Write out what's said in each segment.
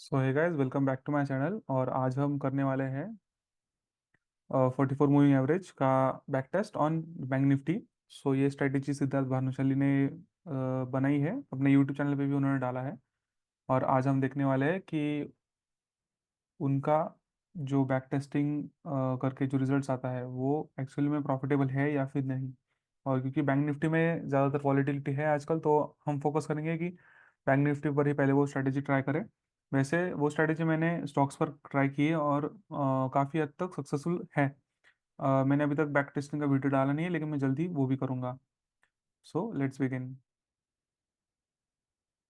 So hey guys, welcome back to my channel. और आज हम करने वाले हैं 44 मूविंग एवरेज का back test on Bank Nifty. So ये स्ट्रेटेजी सिद्धार्थ भानुशाली ने बनाई है, अपने यूट्यूब चैनल पे भी उन्होंने डाला है। और आज हम देखने वाले हैं कि उनका जो बैक टेस्टिंग करके जो रिजल्ट्स आता है वो एक्चुअली में प्रॉफिटेबल है या फिर नहीं। और क्योंकि बैंक निफ्टी में ज़्यादातर वॉलेटिलिटी है आजकल, तो हम फोकस करेंगे कि बैंक निफ्टी पर ही पहले वो स्ट्रेटेजी ट्राई करें। वैसे वो स्ट्रेटेजी मैंने स्टॉक्स पर ट्राई की है और काफ़ी हद तक सक्सेसफुल है। मैंने अभी तक बैक टेस्टिंग का वीडियो डाला नहीं है, लेकिन मैं जल्दी वो भी करूँगा। So let's begin.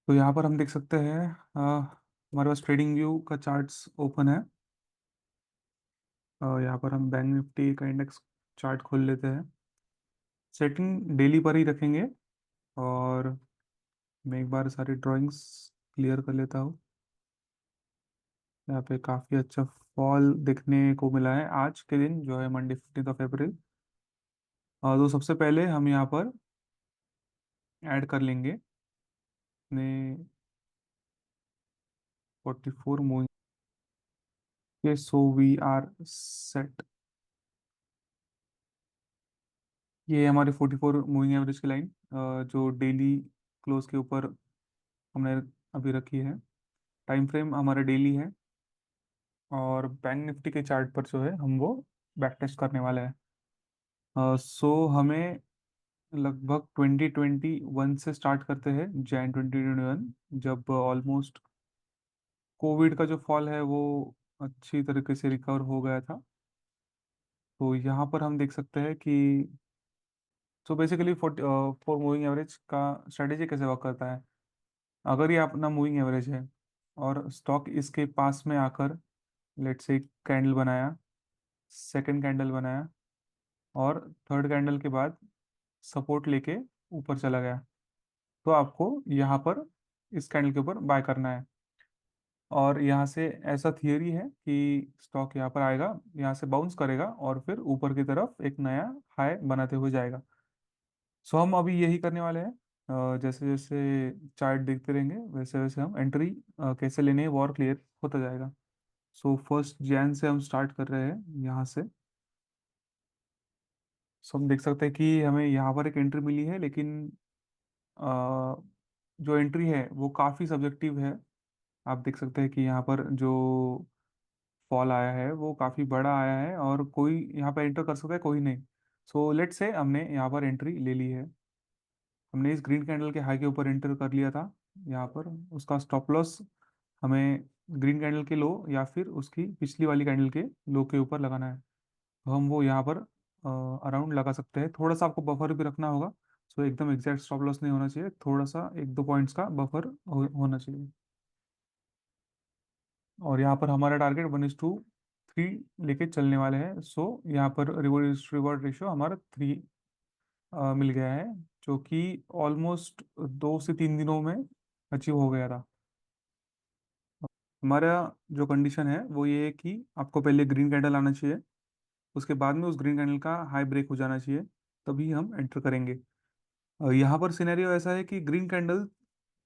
तो यहाँ पर हम देख सकते हैं, हमारे पास ट्रेडिंग व्यू का चार्ट्स ओपन है। यहाँ पर हम बैंक निफ्टी का इंडेक्स चार्ट खोल लेते हैं। सेटिंग डेली पर ही रखेंगे। और मैं एक बार सारी ड्राइंग्स क्लियर कर लेता हूँ। यहाँ पे काफ़ी अच्छा फॉल देखने को मिला है आज के दिन, जो है मंडे 15 अप्रैल। तो सबसे पहले हम यहाँ पर ऐड कर लेंगे अपने 44 मूविंग के। So we are set. ये है हमारी 44 मूविंग एवरेज की लाइन, जो डेली क्लोज के ऊपर हमने अभी रखी है। टाइम फ्रेम हमारा डेली है। और बैंक निफ्टी के चार्ट पर जो है हम वो बैक टेस्ट करने वाले हैं। सो हमें लगभग 2021 से स्टार्ट करते हैं, जैन 2021, जब ऑलमोस्ट कोविड का जो फॉल है वो अच्छी तरीके से रिकवर हो गया था। तो यहाँ पर हम देख सकते हैं कि सो बेसिकली 4 मूविंग एवरेज का स्ट्रेटेजी कैसे वर्क करता है। अगर ये अपना मूविंग एवरेज है और स्टॉक इसके पास में आकर लेट से कैंडल बनाया, सेकंड कैंडल बनाया, और थर्ड कैंडल के बाद सपोर्ट लेके ऊपर चला गया, तो आपको यहाँ पर इस कैंडल के ऊपर बाय करना है। और यहाँ से ऐसा थियरी है कि स्टॉक यहाँ पर आएगा, यहाँ से बाउंस करेगा और फिर ऊपर की तरफ एक नया हाई बनाते हुए जाएगा। सो हम अभी यही करने वाले हैं। जैसे जैसे चार्ट देखते रहेंगे वैसे वैसे हम एंट्री कैसे लेने हैं वो और क्लियर होता जाएगा। सो 1 जैन से हम स्टार्ट कर रहे हैं यहाँ से। सो हम देख सकते हैं कि हमें यहाँ पर एक एंट्री मिली है, लेकिन अ, जो एंट्री है वो काफ़ी सब्जेक्टिव है। आप देख सकते हैं कि यहाँ पर जो फॉल आया है वो काफ़ी बड़ा आया है, और कोई यहाँ पर एंटर कर सकता है, कोई नहीं। सो लेट से हमने यहाँ पर एंट्री ले ली है। हमने इस ग्रीन कैंडल के हाई के ऊपर एंटर कर लिया था। यहाँ पर उसका स्टॉप लॉस हमें ग्रीन कैंडल के लो या फिर उसकी पिछली वाली कैंडल के लो के ऊपर लगाना है। तो हम वो यहाँ पर अराउंड लगा सकते हैं। थोड़ा सा आपको बफर भी रखना होगा। सो एकदम एग्जैक्ट स्टॉप लॉस नहीं होना चाहिए, थोड़ा सा 1-2 पॉइंट्स का बफर होना चाहिए। और यहाँ पर हमारा टारगेट 1:3 लेके चलने वाले हैं। सो यहाँ पर रिवॉर्ड रिवॉर्ड रेशियो हमारा 3 मिल गया है, जो कि ऑलमोस्ट 2 से 3 दिनों में अचीव हो गया था। हमारा जो कंडीशन है वो ये है कि आपको पहले ग्रीन कैंडल आना चाहिए, उसके बाद में उस ग्रीन कैंडल का हाई ब्रेक हो जाना चाहिए, तभी हम एंटर करेंगे। यहाँ पर सिनेरियो ऐसा है कि ग्रीन कैंडल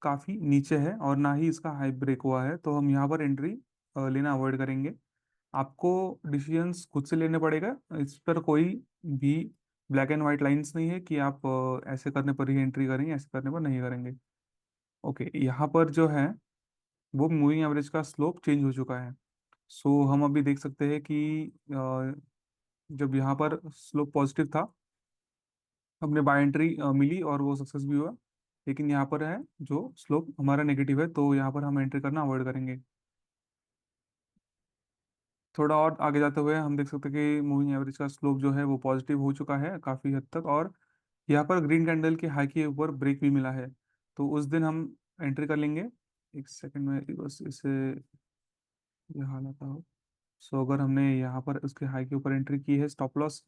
काफ़ी नीचे है और ना ही इसका हाई ब्रेक हुआ है, तो हम यहाँ पर एंट्री लेना अवॉइड करेंगे। आपको डिसीजंस खुद से लेने पड़ेगा। इस पर कोई भी ब्लैक एंड वाइट लाइंस नहीं है कि आप ऐसे करने पर ही एंट्री करेंगे, ऐसे करने पर नहीं करेंगे। ओके, यहाँ पर जो है वो मूविंग एवरेज का स्लोप चेंज हो चुका है। सो हम अभी देख सकते हैं कि जब यहाँ पर स्लोप पॉजिटिव था, हमने बाय एंट्री मिली और वो सक्सेस भी हुआ। लेकिन यहाँ पर है जो स्लोप हमारा नेगेटिव है, तो यहाँ पर हम एंट्री करना अवॉइड करेंगे। थोड़ा और आगे जाते हुए हम देख सकते हैं कि मूविंग एवरेज का स्लोप जो है वो पॉजिटिव हो चुका है काफ़ी हद तक। और यहाँ पर ग्रीन कैंडल के हाई के ऊपर ब्रेक भी मिला है, तो उस दिन हम एंट्री कर लेंगे। एक सेकंड में बस इसे यहाँ लाता हूँ। सो अगर हमने यहाँ पर उसके हाई के ऊपर एंट्री की है, स्टॉप लॉस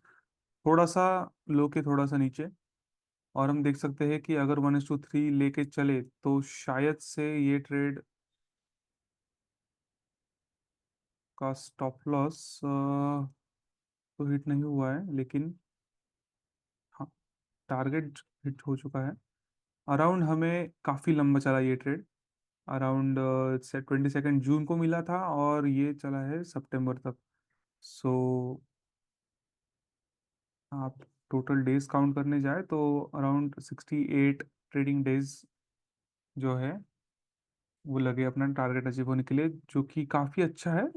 थोड़ा सा लो के थोड़ा सा नीचे, और हम देख सकते हैं कि अगर 1:3 लेके चले तो शायद से ये ट्रेड का स्टॉप लॉस तो हिट नहीं हुआ है, लेकिन हाँ, टारगेट हिट हो चुका है। अराउंड हमें काफ़ी लंबा चला ये ट्रेड। अराउंड 22 जून को मिला था और ये चला है सितंबर तक। सो आप टोटल डेज काउंट करने जाए तो अराउंड 68 ट्रेडिंग डेज जो है वो लगे अपना टारगेट अचीव होने के लिए, जो कि काफ़ी अच्छा है।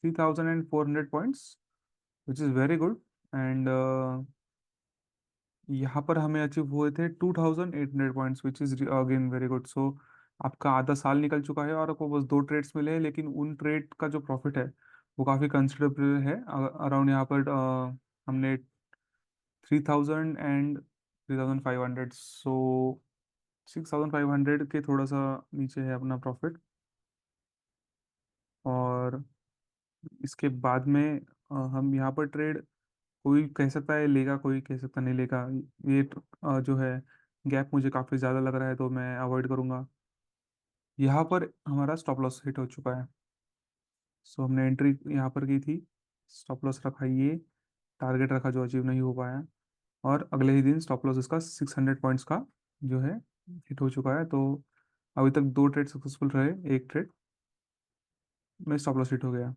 3,400 points, which is very good. And यहाँ पर हमें अचीव हुए थे 2,800 points, which is again very good. So आपका आधा साल निकल चुका है और आपको बस दो ट्रेड्स मिले हैं, लेकिन उन ट्रेड का जो प्रॉफिट है वो काफ़ी कंसिडरेबल है। अराउंड यहाँ पर हमने 3,000 एंड 3,500, सो 6,500 के थोड़ा सा नीचे है अपना प्रॉफिट। और इसके बाद में हम यहाँ पर ट्रेड, कोई कह सकता है लेगा, कोई कह सकता नहीं लेगा। ये जो है गैप मुझे काफ़ी ज़्यादा लग रहा है, तो मैं अवॉइड करूँगा। यहाँ पर हमारा स्टॉप लॉस हिट हो चुका है। सो हमने एंट्री यहाँ पर की थी, स्टॉप लॉस रखा ये, टारगेट रखा जो अचीव नहीं हो पाया, और अगले ही दिन स्टॉप लॉस इसका 600 पॉइंट्स का जो है हिट हो चुका है। तो अभी तक दो ट्रेड सक्सेसफुल रहे, एक ट्रेड में स्टॉप लॉस हिट हो गया।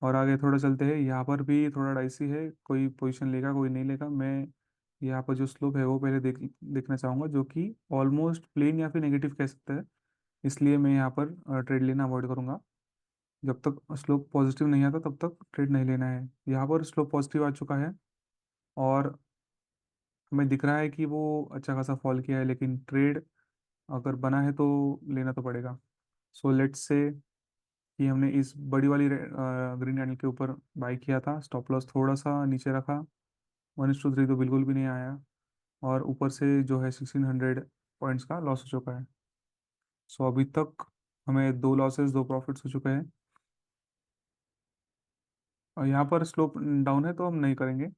और आगे थोड़ा चलते हैं, यहाँ पर भी थोड़ा डाइसी है, कोई पोजीशन लेगा कोई नहीं लेगा। मैं यहाँ पर जो स्लोप है वो पहले देखना चाहूँगा, जो कि ऑलमोस्ट प्लेन या फिर नेगेटिव कह सकते हैं। इसलिए मैं यहाँ पर ट्रेड लेना अवॉइड करूँगा। जब तक स्लोप पॉजिटिव नहीं आता तब तक ट्रेड नहीं लेना है। यहाँ पर स्लोप पॉजिटिव आ चुका है और हमें दिख रहा है कि वो अच्छा खासा फॉल किया है, लेकिन ट्रेड अगर बना है तो लेना तो पड़ेगा। सो लेट्स से कि हमने इस बड़ी वाली ग्रीन कैंडल के ऊपर बाई किया था, स्टॉप लॉस थोड़ा सा नीचे रखा, 1:3 तो बिल्कुल भी नहीं आया, और ऊपर से जो है 1,600 पॉइंट्स का लॉस हो चुका है। सो अभी तक हमें दो लॉसेस दो प्रॉफिट्स हो चुके हैं। और यहाँ पर स्लोप डाउन है तो हम नहीं करेंगे।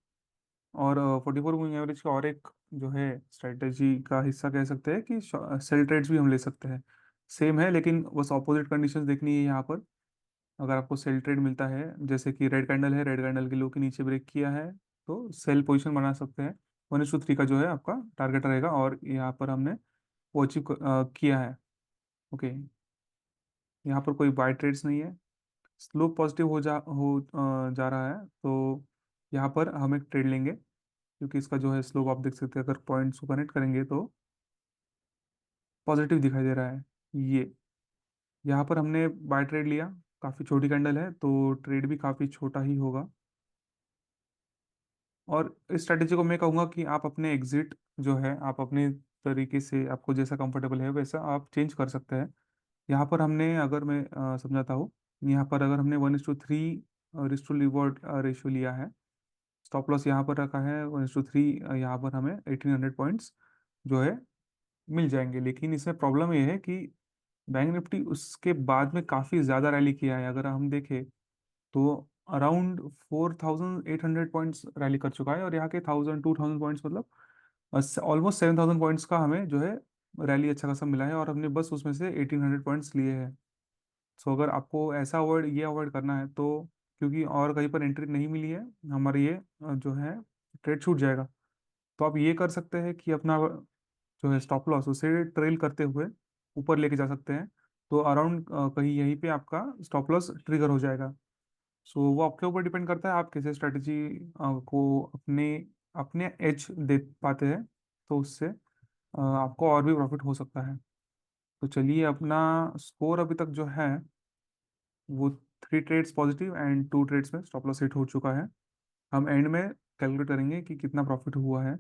और 44 मूविंग एवरेज का और एक जो है स्ट्रेटेजी का हिस्सा कह सकते हैं कि सेल ट्रेड्स भी हम ले सकते हैं। सेम है, लेकिन बस ऑपोजिट कंडीशंस देखनी है यहाँ पर। अगर आपको सेल ट्रेड मिलता है, जैसे कि रेड कैंडल है, रेड कैंडल के लो के नीचे ब्रेक किया है, तो सेल पोजीशन बना सकते हैं। 1:3 का जो है आपका टारगेट रहेगा, और यहाँ पर हमने वो अचीव किया है। ओके, यहाँ पर कोई बाय ट्रेड्स नहीं है। स्लोप पॉजिटिव जा रहा है, तो यहाँ पर हम एक ट्रेड लेंगे, क्योंकि इसका जो है स्लोप आप देख सकते हैं, अगर पॉइंट्स को कनेक्ट करेंगे तो पॉजिटिव दिखाई दे रहा है। ये यहाँ पर हमने बाय ट्रेड लिया, काफ़ी छोटी कैंडल है तो ट्रेड भी काफ़ी छोटा ही होगा। और इस स्ट्रेटेजी को मैं कहूँगा कि आप अपने एग्जिट जो है आप अपने तरीके से, आपको जैसा कंफर्टेबल है वैसा आप चेंज कर सकते हैं। यहाँ पर हमने, अगर मैं समझाता हूँ, यहाँ पर अगर हमने 1:3 रिस्क टू रिवॉर्ड रेशियो लिया है, स्टॉप लॉस यहाँ पर रखा है 1:3, यहाँ पर हमें 1,800 पॉइंट्स जो है मिल जाएंगे। लेकिन इसमें प्रॉब्लम ये है कि बैंक निफ्टी उसके बाद में काफ़ी ज़्यादा रैली किया है। अगर हम देखें तो अराउंड 4,800 पॉइंट्स रैली कर चुका है, और यहाँ के 1,000 2,000 पॉइंट्स, मतलब ऑलमोस्ट 7,000 पॉइंट्स का हमें जो है रैली अच्छा खासा मिला है, और हमने बस उसमें से 1,800 पॉइंट्स लिए हैं। सो अगर आपको ऐसा अवॉइड करना है तो, क्योंकि और कहीं पर एंट्री नहीं मिली है, हमारे ये जो है ट्रेड छूट जाएगा। तो आप ये कर सकते हैं कि अपना जो है स्टॉप लॉस उसे ट्रेल करते हुए ऊपर लेके जा सकते हैं। तो अराउंड कहीं यहीं पे आपका स्टॉप लॉस ट्रिगर हो जाएगा। सो वो आपके ऊपर डिपेंड करता है आप कैसे स्ट्रेटजी को अपने अपने एज दे पाते हैं, तो उससे आपको और भी प्रॉफिट हो सकता है। तो चलिए, अपना स्कोर अभी तक जो है वो 3 ट्रेड्स पॉजिटिव एंड 2 ट्रेड्स में स्टॉप लॉस हिट हो चुका है। हम एंड में कैलकुलेट करेंगे कि कितना प्रॉफिट हुआ है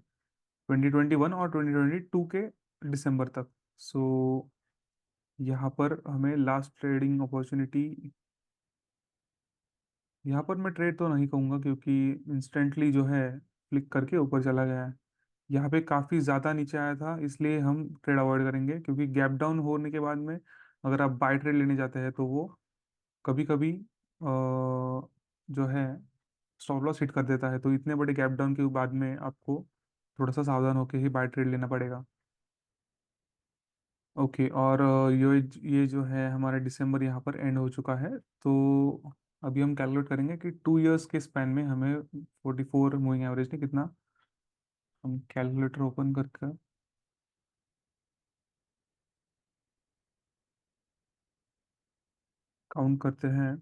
2021 और 2022 के दिसंबर तक। सो यहाँ पर हमें लास्ट ट्रेडिंग अपॉर्चुनिटी, यहाँ पर मैं ट्रेड तो नहीं कहूँगा, क्योंकि इंस्टेंटली जो है क्लिक करके ऊपर चला गया है। यहाँ पे काफ़ी ज़्यादा नीचे आया था, इसलिए हम ट्रेड अवॉइड करेंगे, क्योंकि गैप डाउन होने के बाद में अगर आप बाय ट्रेड लेने जाते हैं तो वो कभी कभी जो है स्टॉप लॉस हिट कर देता है। तो इतने बड़े गैप डाउन के बाद में आपको थोड़ा सा सावधान होकर ही बाय ट्रेड लेना पड़ेगा। ओके, और ये जो है हमारा दिसंबर यहाँ पर एंड हो चुका है। तो अभी हम कैलकुलेट करेंगे कि 2 इयर्स के स्पैन में हमें 44 मूविंग एवरेज ने कितना, हम कैलकुलेटर ओपन करके काउंट करते हैं।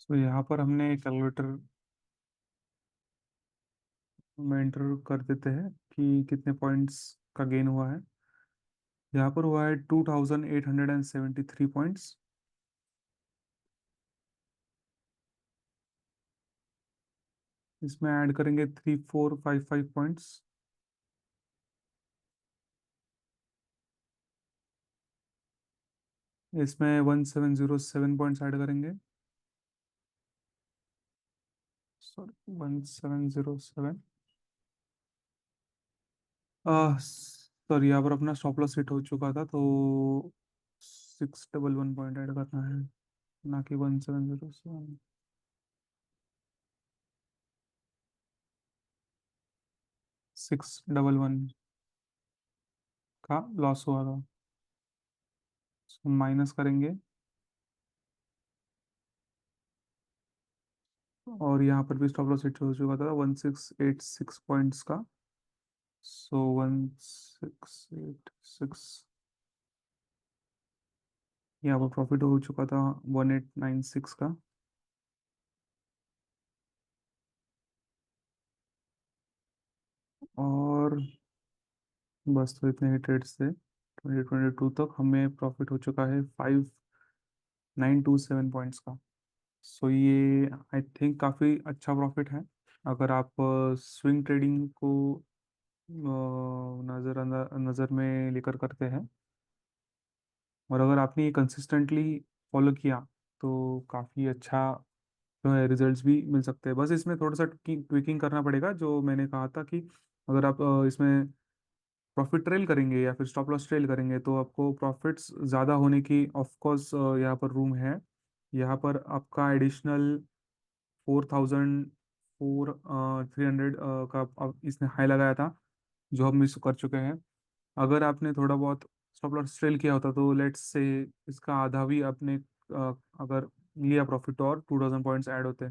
तो यहाँ पर हमने कैलकुलेटर में एंटर कर देते हैं कि कितने पॉइंट्स का गेन हुआ है। यहाँ पर हुआ है 2873 पॉइंट्स। इसमें ऐड करेंगे 3455 पॉइंट्स। इसमें 1707 पॉइंट्स ऐड करेंगे। सॉरी, 1707। सॉरी, यहाँ पर अपना स्टॉप लॉस हिट हो चुका था, तो 611 पॉइंट ऐड करना है, ना कि 1707। 611 का लॉस हुआ था। माइनस करेंगे, और यहाँ पर भी स्टॉप लॉस हिट हो चुका था 1686 पॉइंट्स का। सो 1686, यहाँ पर प्रॉफिट हो चुका था 1896 का। और बस, तो इतने ही ट्रेड्स थे। 2022 तक हमें प्रॉफिट हो चुका है 5927 पॉइंट्स का। सो ये आई थिंक काफ़ी अच्छा प्रॉफिट है। अगर आप स्विंग ट्रेडिंग को नज़र में लेकर करते हैं, और अगर आपने ये कंसिस्टेंटली फॉलो किया, तो काफ़ी अच्छा जो है रिजल्ट्स भी मिल सकते हैं। बस इसमें थोड़ा सा ट्विकिंग करना पड़ेगा, जो मैंने कहा था कि अगर आप इसमें प्रॉफिट ट्रेल करेंगे या फिर स्टॉप लॉस ट्रेल करेंगे, तो आपको प्रॉफिट्स ज़्यादा होने की ऑफ कोर्स यहाँ पर रूम है। यहाँ पर आपका एडिशनल 4300 का इसने हाई लगाया था, जो हम मिस कर चुके हैं। अगर आपने थोड़ा बहुत स्टॉप लॉस ट्रेल किया होता, तो लेट्स से इसका आधा भी आपने अगर लिया प्रॉफिट, और 2000 पॉइंट्स ऐड होते।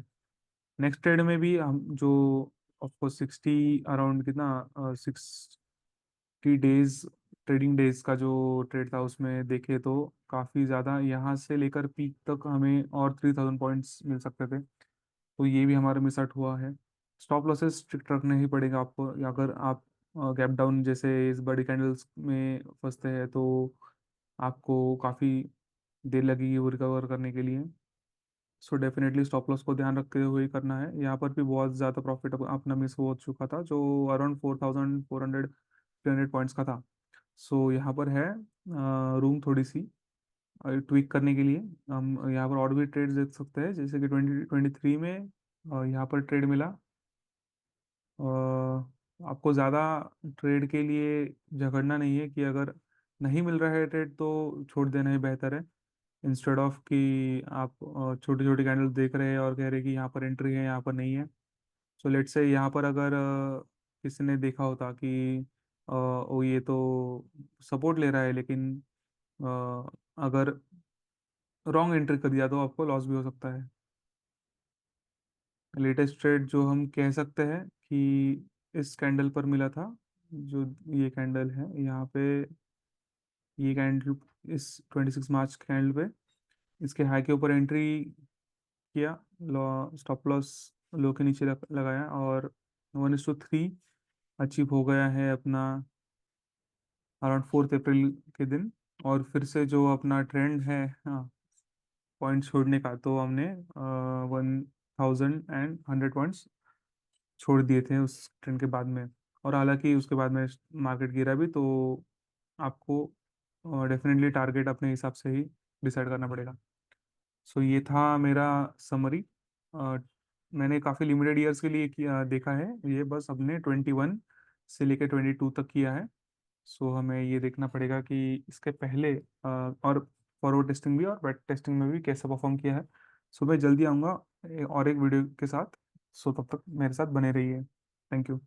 नेक्स्ट ट्रेड में भी हम जो ऑफकोर्स 60 अराउंड कितना 60 डेज, ट्रेडिंग डेज का जो ट्रेड था, उसमें देखे तो काफ़ी ज़्यादा यहाँ से लेकर पीक तक हमें और 3000 पॉइंट्स मिल सकते थे। तो ये भी हमारा मिस आउट हुआ है। स्टॉप लॉसेस स्ट्रिक्ट रखने ही पड़ेगा आपको। या अगर आप गैप डाउन जैसे इस बड़ी कैंडल्स में फंसते हैं, तो आपको काफ़ी देर लगेगी वो रिकवर करने के लिए। सो डेफिनेटली स्टॉप लॉस को ध्यान रखते हुए ही करना है। यहाँ पर भी बहुत ज़्यादा प्रॉफिट अपना मिस हो चुका था, जो अराउंड 4400 300 पॉइंट्स का था। सो यहाँ पर है रूम थोड़ी सी ट्विक करने के लिए। हम यहाँ पर और भी ट्रेड देख सकते हैं, जैसे कि 2023 में यहाँ पर ट्रेड मिला आपको ज़्यादा ट्रेड के लिए झगड़ना नहीं है कि अगर नहीं मिल रहा है ट्रेड तो छोड़ देना ही बेहतर है, इंस्टेड ऑफ कि आप छोटी छोटी कैंडल देख रहे हैं और कह रहे हैं कि यहाँ पर एंट्री है यहाँ पर नहीं है। सो लेट्स से यहाँ पर अगर किसी ने देखा होता कि ओ ये तो सपोर्ट ले रहा है, लेकिन अगर रॉन्ग एंट्री कर दिया तो आपको लॉस भी हो सकता है। लेटेस्ट ट्रेड जो हम कह सकते हैं कि इस कैंडल पर मिला था, जो ये कैंडल है यहाँ पे, ये कैंडल इस 26 मार्च कैंडल पे इसके हाई के ऊपर एंट्री किया, लॉ स्टॉप लॉस लो के नीचे लगाया, और 1:3 अचीव हो गया है अपना अराउंड 4 अप्रैल के दिन। और फिर से जो अपना ट्रेंड है, हाँ, पॉइंट छोड़ने का, तो हमने 1,100 पॉइंट्स छोड़ दिए थे उस ट्रेंड के बाद में। और हालांकि उसके बाद में मार्केट गिरा भी, तो आपको डेफिनेटली टारगेट अपने हिसाब से ही डिसाइड करना पड़ेगा। सो ये था मेरा समरी। मैंने काफ़ी लिमिटेड ईयर्स के लिए किया देखा है, ये बस अपने 21 से लेकर 22 तक किया है। सो हमें ये देखना पड़ेगा कि इसके पहले और फॉरवर्ड टेस्टिंग भी और बैक टेस्टिंग में भी कैसा परफॉर्म किया है। सो मैं जल्दी आऊँगा और एक वीडियो के साथ। सो तब तक मेरे साथ बने रहिए। Thank you.